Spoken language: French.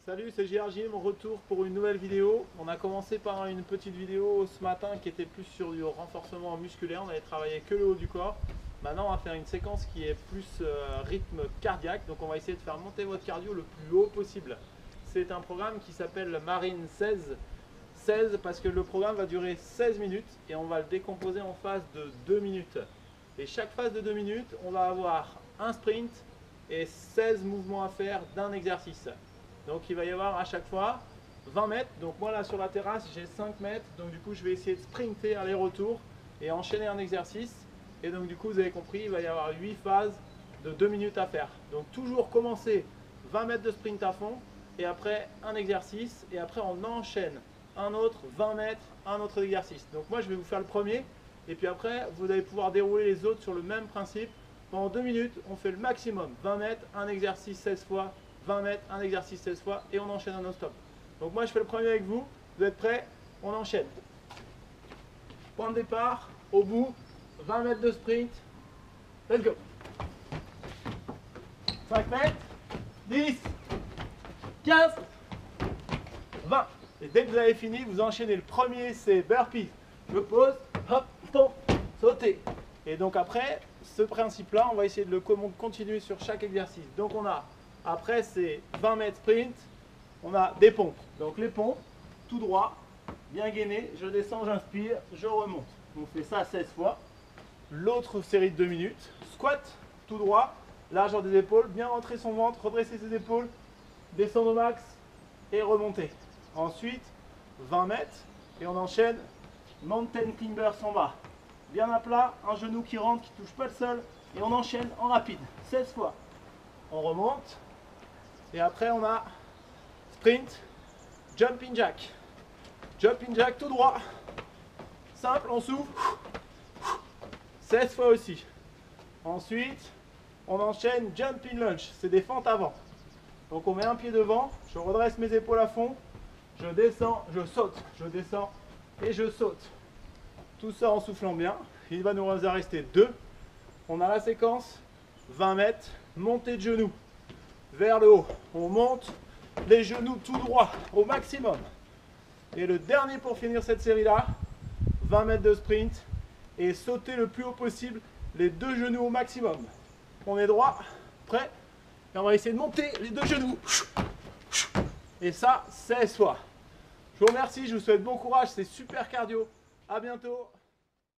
Salut, c'est JRJ, mon retour pour une nouvelle vidéo. On a commencé par une petite vidéo ce matin qui était plus sur du renforcement musculaire. On avait travaillé que le haut du corps. Maintenant, on va faire une séquence qui est plus rythme cardiaque. Donc, on va essayer de faire monter votre cardio le plus haut possible. C'est un programme qui s'appelle Marine 16. 16 parce que le programme va durer 16 minutes et on va le décomposer en phases de 2 minutes. Et chaque phase de 2 minutes, on va avoir un sprint et 16 mouvements à faire d'un exercice. Donc il va y avoir à chaque fois 20 mètres. Donc moi là sur la terrasse j'ai 5 mètres. Donc du coup je vais essayer de sprinter aller-retour et enchaîner un exercice. Et donc du coup vous avez compris, il va y avoir 8 phases de 2 minutes à faire. Donc toujours commencer 20 mètres de sprint à fond et après un exercice et après on enchaîne un autre 20 mètres, un autre exercice. Donc moi je vais vous faire le premier et puis après vous allez pouvoir dérouler les autres sur le même principe. Pendant 2 minutes on fait le maximum, 20 mètres, un exercice 16 fois, 20 mètres, un exercice 16 fois et on enchaîne un non-stop. Donc moi je fais le premier avec vous, vous êtes prêts? On enchaîne. Point de départ, au bout, 20 mètres de sprint, let's go. 5 mètres, 10, 15, 20. Et dès que vous avez fini, vous enchaînez. Le premier c'est burpee. Je pose, hop, tombe, sauter. Et donc après, ce principe-là, on va essayer de le continuer sur chaque exercice. Donc on a, après c'est 20 mètres sprint, on a des pompes. Donc les pompes, tout droit, bien gainé, je descends, j'inspire, je remonte. On fait ça 16 fois. L'autre série de 2 minutes, squat, tout droit, largeur des épaules, bien rentrer son ventre, redresser ses épaules, descendre au max et remonter. Ensuite, 20 mètres et on enchaîne mountain climbers en bas. Bien à plat, un genou qui rentre, qui ne touche pas le sol et on enchaîne en rapide, 16 fois. On remonte et après on a sprint, jumping jack. Jumping jack tout droit, simple, on s'ouvre, 16 fois aussi. Ensuite, on enchaîne jumping lunge, c'est des fentes avant. Donc on met un pied devant, je redresse mes épaules à fond, je descends, je saute, je descends et je saute. Tout ça en soufflant bien. Il va nous en rester 2. On a la séquence 20 mètres, montée de genoux vers le haut. On monte les genoux tout droit au maximum. Et le dernier pour finir cette série-là, 20 mètres de sprint et sauter le plus haut possible les 2 genoux au maximum. On est droit, prêt, et on va essayer de monter les 2 genoux. Et ça, 16 fois. Je vous remercie, je vous souhaite bon courage, c'est super cardio. À bientôt.